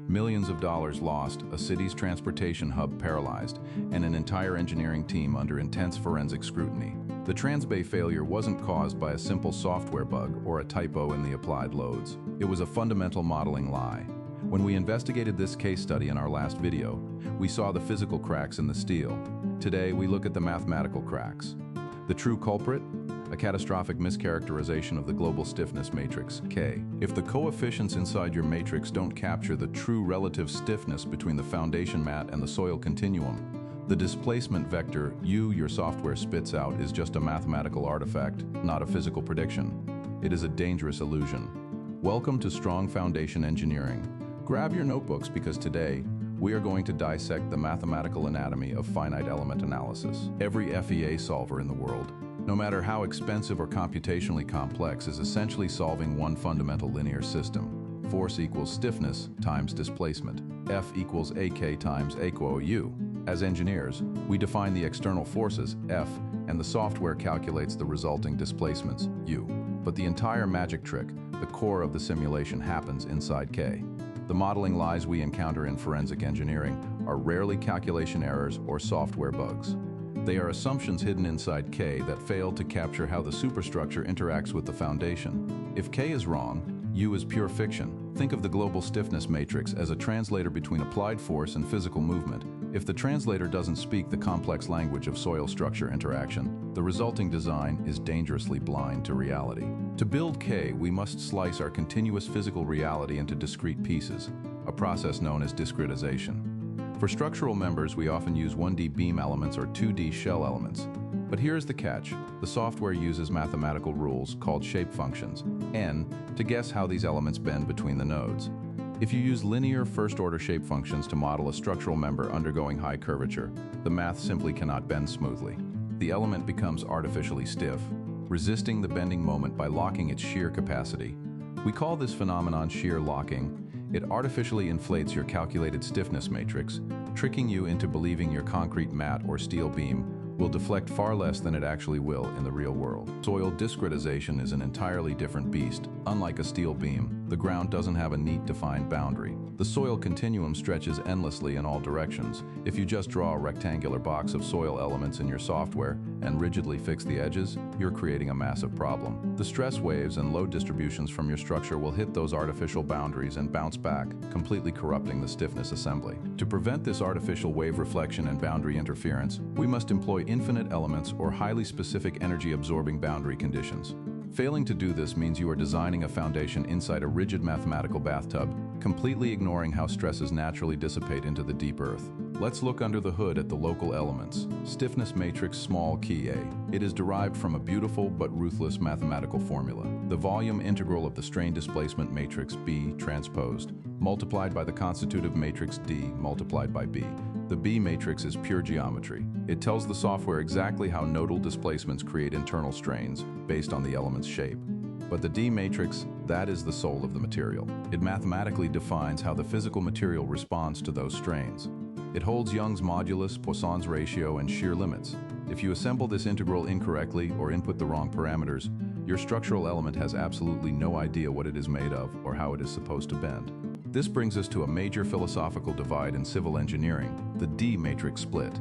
Millions of dollars lost, a city's transportation hub paralyzed, and an entire engineering team under intense forensic scrutiny. The Transbay failure wasn't caused by a simple software bug or a typo in the applied loads. It was a fundamental modeling lie. When we investigated this case study in our last video, we saw the physical cracks in the steel. Today, we look at the mathematical cracks. The true culprit? A catastrophic mischaracterization of the Global Stiffness Matrix, K. If the coefficients inside your matrix don't capture the true relative stiffness between the foundation mat and the soil continuum, the displacement vector your software spits out is just a mathematical artifact, not a physical prediction. It is a dangerous illusion. Welcome to Strong Foundation Engineering. Grab your notebooks because today, we are going to dissect the mathematical anatomy of finite element analysis. Every FEA solver in the world, no matter how expensive or computationally complex, is essentially solving one fundamental linear system. Force equals stiffness times displacement. F equals AK times AQO U. As engineers, we define the external forces, F, and the software calculates the resulting displacements, U. But the entire magic trick, the core of the simulation, happens inside K. The modeling lies we encounter in forensic engineering are rarely calculation errors or software bugs. They are assumptions hidden inside K that fail to capture how the superstructure interacts with the foundation. If K is wrong, U is pure fiction. Think of the Global Stiffness Matrix as a translator between applied force and physical movement. If the translator doesn't speak the complex language of soil structure interaction, the resulting design is dangerously blind to reality. To build K, we must slice our continuous physical reality into discrete pieces, a process known as discretization. For structural members, we often use 1D beam elements or 2D shell elements. But here's the catch. The software uses mathematical rules called shape functions, n, to guess how these elements bend between the nodes. If you use linear first-order shape functions to model a structural member undergoing high curvature, the math simply cannot bend smoothly. The element becomes artificially stiff, resisting the bending moment by locking its shear capacity. We call this phenomenon shear locking. It artificially inflates your calculated stiffness matrix, tricking you into believing your concrete mat or steel beam will deflect far less than it actually will in the real world. Soil discretization is an entirely different beast. Unlike a steel beam, the ground doesn't have a neat defined boundary. The soil continuum stretches endlessly in all directions. If you just draw a rectangular box of soil elements in your software and rigidly fix the edges, you're creating a massive problem. The stress waves and load distributions from your structure will hit those artificial boundaries and bounce back, completely corrupting the stiffness assembly. To prevent this artificial wave reflection and boundary interference, we must employ infinite elements or highly specific energy-absorbing boundary conditions. Failing to do this means you are designing a foundation inside a rigid mathematical bathtub, completely ignoring how stresses naturally dissipate into the deep earth. Let's look under the hood at the local elements. Stiffness matrix small key A. It is derived from a beautiful but ruthless mathematical formula. The volume integral of the strain displacement matrix B transposed, multiplied by the constitutive matrix D multiplied by B. The B matrix is pure geometry. It tells the software exactly how nodal displacements create internal strains based on the element's shape. But the D matrix, that is the soul of the material. It mathematically defines how the physical material responds to those strains. It holds Young's modulus, Poisson's ratio, and shear limits. If you assemble this integral incorrectly or input the wrong parameters, your structural element has absolutely no idea what it is made of or how it is supposed to bend. This brings us to a major philosophical divide in civil engineering, the D matrix split.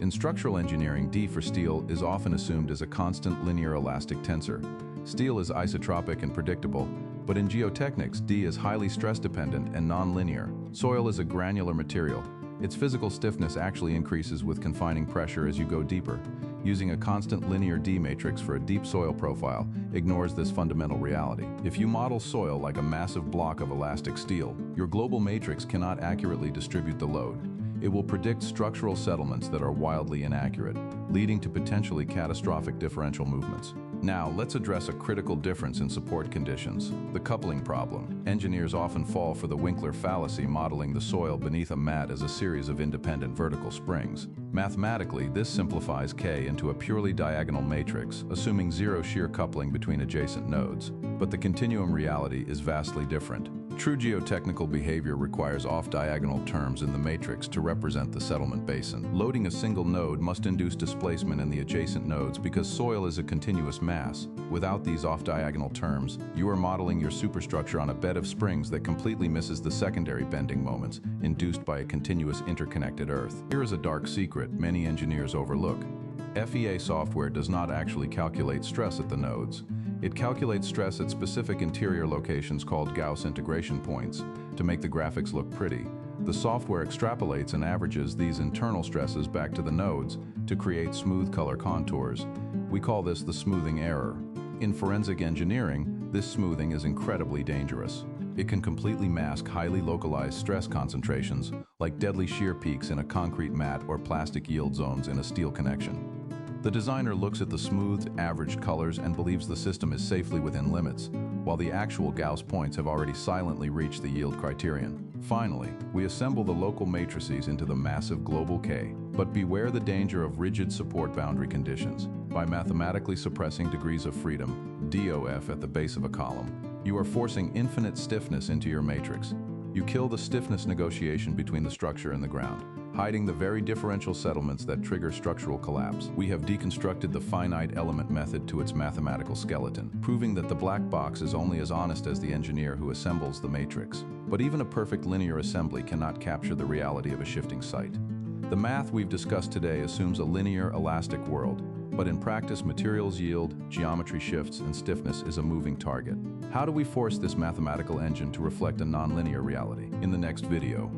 In structural engineering, D for steel is often assumed as a constant linear elastic tensor. Steel is isotropic and predictable, but in geotechnics, D is highly stress-dependent and non-linear. Soil is a granular material. Its physical stiffness actually increases with confining pressure as you go deeper. Using a constant linear D matrix for a deep soil profile ignores this fundamental reality. If you model soil like a massive block of elastic steel, your global matrix cannot accurately distribute the load. It will predict structural settlements that are wildly inaccurate, leading to potentially catastrophic differential movements. Now, let's address a critical difference in support conditions, the coupling problem. Engineers often fall for the Winkler fallacy, modeling the soil beneath a mat as a series of independent vertical springs. Mathematically, this simplifies K into a purely diagonal matrix, assuming zero shear coupling between adjacent nodes. But the continuum reality is vastly different. True geotechnical behavior requires off-diagonal terms in the matrix to represent the settlement basin. Loading a single node must induce displacement in the adjacent nodes because soil is a continuous mass. Without these off-diagonal terms, you are modeling your superstructure on a bed of springs that completely misses the secondary bending moments induced by a continuous interconnected earth. Here is a dark secret many engineers overlook. FEA software does not actually calculate stress at the nodes. It calculates stress at specific interior locations called Gauss Integration Points to make the graphics look pretty. The software extrapolates and averages these internal stresses back to the nodes to create smooth color contours. We call this the smoothing error. In forensic engineering, this smoothing is incredibly dangerous. It can completely mask highly localized stress concentrations, like deadly shear peaks in a concrete mat or plastic yield zones in a steel connection. The designer looks at the smoothed, averaged colors and believes the system is safely within limits, while the actual Gauss points have already silently reached the yield criterion. Finally, we assemble the local matrices into the massive global K, but beware the danger of rigid support boundary conditions. By mathematically suppressing degrees of freedom, DOF, at the base of a column, you are forcing infinite stiffness into your matrix. You kill the stiffness negotiation between the structure and the ground, hiding the very differential settlements that trigger structural collapse. We have deconstructed the finite element method to its mathematical skeleton, proving that the black box is only as honest as the engineer who assembles the matrix. But even a perfect linear assembly cannot capture the reality of a shifting site. The math we've discussed today assumes a linear, elastic world, but in practice, materials yield, geometry shifts, and stiffness is a moving target. How do we force this mathematical engine to reflect a nonlinear reality? In the next video,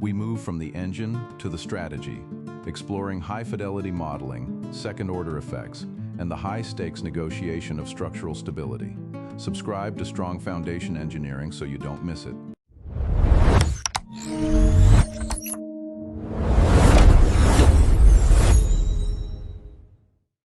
we move from the engine to the strategy, exploring high-fidelity modeling, second-order effects, and the high-stakes negotiation of structural stability. Subscribe to Strong Foundation Engineering so you don't miss it.